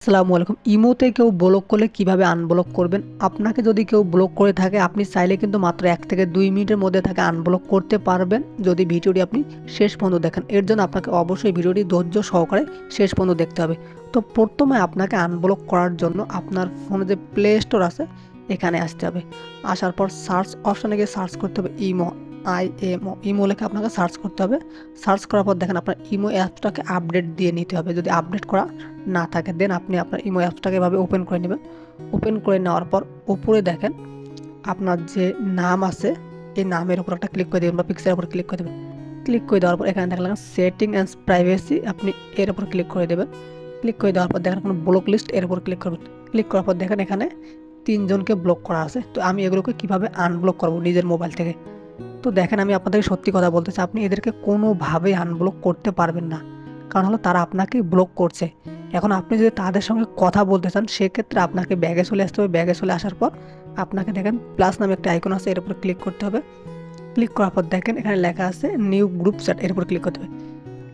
আসসালামু আলাইকুম। ইমোতে কেউ ব্লক করলে কিভাবে আনব্লক করবেন? আপনাকে যদি কেউ ব্লক করে থাকে আপনি চাইলে কিন্তু মাত্র ১ থেকে ২ মিনিটের মধ্যে তাকে আনব্লক করতে পারবেন যদি ভিডিওটি আপনি শেষ পর্যন্ত দেখেন। এর জন্য আপনাকে অবশ্যই ভিডিওটি ধৈর্য সহকারে শেষ পর্যন্ত দেখতে হবে। তো প্রথমে আপনাকে আনব্লক করার জন্য আপনার ফোনে যে প্লে স্টোর আছে এখানে আসতে হবে। আসার পর সার্চ অপশনে গিয়ে সার্চ করতে হবে ইমো, ইমো লেখে আপনাকে সার্চ করতে হবে। সার্চ করার পর দেখেন আপনার ইমো অ্যাপসটাকে আপডেট দিয়ে নিতে হবে। যদি আপডেট করা না থাকে দেন আপনি আপনার ইমো অ্যাপসটাকে এভাবে ওপেন করে নেবেন। ওপেন করে নেওয়ার পর উপরে দেখেন আপনার যে নাম আছে এই নামের উপর একটা ক্লিক করে দেবেন বা পিকচারের উপর ক্লিক করে দেবেন। ক্লিক করে দেওয়ার পর এখানে দেখলাম সেটিং অ্যান্ড প্রাইভেসি, আপনি এর উপর ক্লিক করে দেবেন। ক্লিক করে দেওয়ার পর দেখেন কোনো ব্লক লিস্ট, এর উপর ক্লিক করবেন। ক্লিক করার পর দেখেন এখানে ৩ জনকে ব্লক করা আছে। তো আমি এগুলোকে কিভাবে আনব্লক করব নিজের মোবাইল থেকে। তো দেখেন আমি আপনাদেরকে সত্যি কথা বলতেছি, আপনি এদেরকে কোনোভাবেই আনব্লক করতে পারবেন না। কারণ হলো তারা আপনাকে ব্লক করছে। এখন আপনি যদি তাদের সঙ্গে কথা বলতে চান সেক্ষেত্রে আপনাকে ব্যাগে চলে আসতে হবে। ব্যাগে চলে আসার পর আপনাকে দেখেন প্লাস নামে একটা আইকন আছে, এর উপর ক্লিক করতে হবে। ক্লিক করার পর দেখেন এখানে লেখা আছে নিউ গ্রুপ চ্যাট, এর উপর ক্লিক করতে হবে।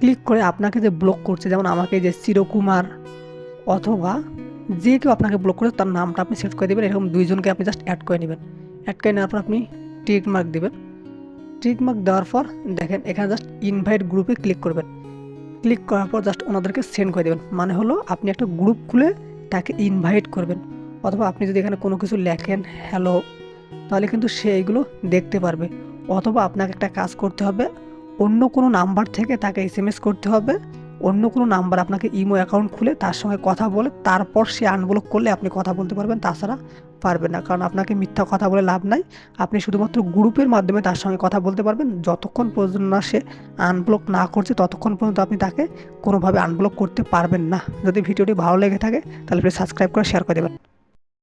ক্লিক করে আপনাকে যে ব্লক করছে, যেমন আমাকে যে চিরকুমার অথবা যে কেউ আপনাকে ব্লক করে তার নামটা আপনি সেট করে দেবেন। এরকম ২ জনকে আপনি জাস্ট অ্যাড করে নেবেন। অ্যাড করে নেওয়ার পর আপনি টিক মার্ক দেবেন। টিক মার্ক দেওয়ার পর দেখেন এখানে জাস্ট ইনভাইট গ্রুপে ক্লিক করবেন। ক্লিক করার পর জাস্ট ওনাদেরকে সেন্ড করে দেবেন। মানে হলো আপনি একটা গ্রুপ খুলে তাকে ইনভাইট করবেন। অথবা আপনি যদি এখানে কোনো কিছু লেখেন হ্যালো, তাহলে কিন্তু সে এইগুলো দেখতে পারবে। অথবা আপনাকে একটা কাজ করতে হবে, অন্য কোনো নাম্বার থেকে তাকে এসএমএস করতে হবে। অন্য কোনো নাম্বার আপনাকে ইমো অ্যাকাউন্ট খুলে তার সঙ্গে কথা বলে তারপর সে আনব্লক করলে আপনি কথা বলতে পারবেন, তাছাড়া পারবেন না। কারণ আপনাকে মিথ্যা কথা বলে লাভ নাই। আপনি শুধুমাত্র গ্রুপের মাধ্যমে তার সঙ্গে কথা বলতে পারবেন। যতক্ষণ পর্যন্ত না সে আনব্লক না করছে ততক্ষণ পর্যন্ত আপনি তাকে কোনোভাবে আনব্লক করতে পারবেন না। যদি ভিডিওটি ভালো লেগে থাকে তাহলে প্লিজ সাবস্ক্রাইব করে শেয়ার করে দেবেন।